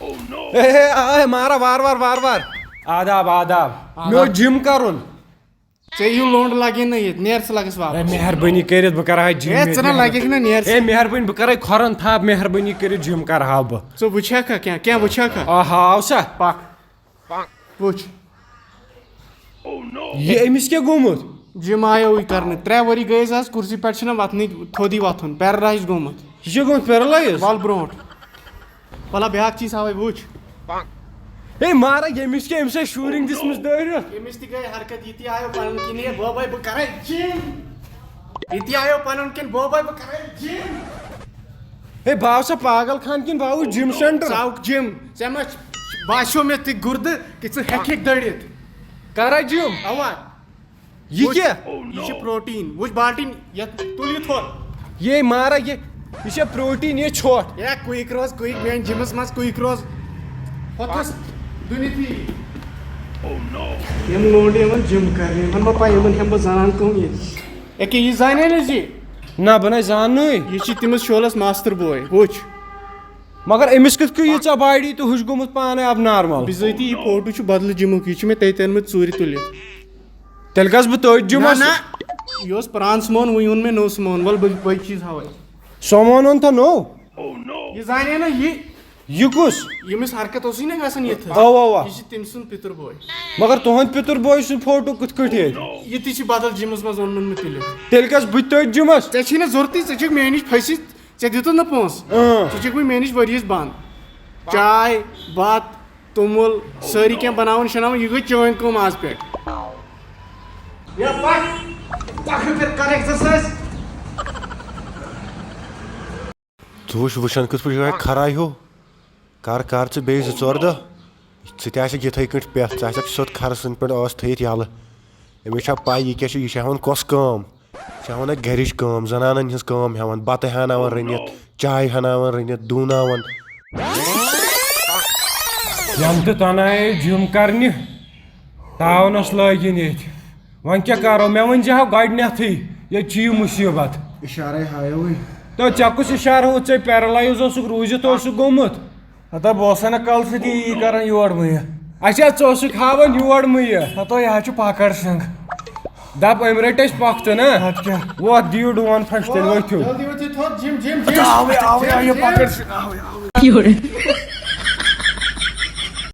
مارا وار وار وار وار آداب آداب مے جم کرن ژےٚ لونڈ لگی نا یہ نیر ژٕ لگس واپس مہربٲنی کٔرِتھ بہٕ کرٕ ہا جم ژٕ لگکھ نا نیر اے مہربٲنی بہٕ کرے کھۄرن تھپھ مہربٲنی کٔرِتھ جم کرٕ ہا بہٕ ژٕ وٕچھکھا کینٛہہ وٕچھکھا ہاو سا پکھ وٕچھ یہ أمِس کیٛاہ گوٚمُت جم آیو کرنہٕ 3 ؤری گٔیس آز کُرسی پٮ۪ٹھ چھُنہ وتھنٕے تھوٚدٕے وتھُن پیرالایز گوٚمُت یہِ چھُ گوٚمُت پیرالایز ول برونٛٹھ بلا بیاکھ چیٖز ہاوے وٕچھ ہے مارا ییٚمِس کیٛاہ أمِس آسہِ شوٗرِنٛگ دِژمٕژ دٲرِتھ أمِس تہِ گٔے حرکت یہِ تہِ آیو پنُن کِنۍ ہے بوباے بہٕ کرے جم یہِ تہِ آیو پنُن کِنۍ بوباے بہٕ کرے جم ہے بہٕ آو سا پاگل خان کِنہٕ بہٕ آوُس جم سینٹر ژاوُکھ جم ژےٚ ما باسیو مےٚ تہِ گُردٕ کہِ ژٕ ہیٚککھ دٔڑِتھ کرا جم اوا یہِ کیٛاہ یہ چھِ پروٹیٖن وٕچھ بالٹیٖن یتھ تُل یہِ تھوٚد یہ مارا یہ چھا پروٹیٖن یہ ژھۄٹھ ہے کُیِک روز کُیِک میٲنۍ جِمس منٛز کُیِک روز ہوٚتھس دُنِتھی یِم لونڈٕ یِمن جم کرنہِ یِمن ما پاے یِمن ہٮ۪مہٕ بہٕ زنان کٲم ییٚتہِ ایٚکے یہِ زانے نہٕ ژےٚ نہ بہٕ نَے زاننٕے یہِ چھِ تٔمِس شولس ماستٕر بوے وٕچھ مگر أمِس کِتھ کٔنۍ ییٖژاہ باڈی تہٕ ہُہ چھُ گوٚمُت پانے اب نارمل بِذٲتی یہِ فوٹو چھُ بدلہٕ جِمُک یہِ چھُ مےٚ تٔتۍ أنمٕتۍ ژوٗرِ تُلِتھ تیٚلہِ گژھٕ بہٕ تٔتھۍ جِمس یہِ اوس پرٛان سُمون وۄنۍ اوٚن مےٚ نوٚو سُمون وَلہٕ بہٕ باقٕے چیٖز ہاوے سومون اوٚن تھا نوٚو یہِ زانے نا یہِ کُس ییٚمِس حرکت اوسُے نا گژھان ییٚتھس اوا یہِ چھِ تٔمۍ سُنٛد پِتُر بوے مگر تُہنٛد پِتُر بوے سُنٛد فوٹو کِتھ کٔٹھۍ ییٚتہِ یہِ تہِ چھِ بدل جِمس منٛز اوٚنمُت مےٚ تُلِتھ تیٚلہِ گژھٕ بہٕ تہِ تٔتھۍ جِمس ژےٚ چھی نہٕ ضروٗرتٕے ژٕ چھُکھ مےٚ نِش پھٔسِتھ ژےٚ دِتُتھ نہٕ پونٛسہٕ ژٕ چھُکھ وۄنۍ مےٚ نِش ؤریس بنٛد چاے بتہٕ توٚمُل سٲری کینٛہہ بناوان شناوان یہِ گٔے چٲنۍ کٲم آز پٮ۪ٹھ ژٕ وٕچھ وٕچھان کِتھ پٲٹھۍ آے کھراے ہیوٗ کر ژٕ بیٚیہِ 2-4 دۄہ ژٕ تہِ آسکھ یِتھٕے کٔنۍ پٮ۪تھ ژٕ آسکھ سیوٚد کھرٕ سٕنٛدۍ پٲٹھۍ ٲس تھٲیِتھ یَلہٕ أمِس چھا پاے یہِ کیٛاہ چھُ یہِ چھُ ہٮ۪وان کۄس کٲم یہِ چھُ ہٮ۪وان اَتہِ گرِچ کٲم زنانن ہِنٛز کٲم ہٮ۪وان بتہٕ ہٮ۪ناوان رٔنِتھ چاے ہٮ۪ناوان رٔنِتھ دُوناوان یم تہٕ تنایے جم کرنہِ تاونس لٲگِن ییٚتہِ وۄنۍ کیٛاہ کرو مےٚ ؤنۍ زِ ہو گۄڈنیتھٕے ییٚتہِ چھِ یہِ مُصیٖبت اِشارے ہایوٕے تہٕ ژےٚ کُس اِشارٕ ہووُتھ ژےٚ پیرالایز اوسُکھ روٗزِتھ اوسُکھ گوٚمُت ہتا بہٕ اوسا نہٕ کالہٕ سۭتی یی کران یور مٕیہِ اچھا ژٕ اوسُکھ ہاوان یور مٕیہِ ہتو یہِ حظ چھُ پاکڑ سنٛگ دپ أمۍ رٔٹۍ اَسہِ پۄختہٕ نا ادٕ کیٛاہ وۄتھ دِیِو ڈوٗن پھش تیٚلہِ ؤتھِو جلدی ؤتھِو تھوٚد جم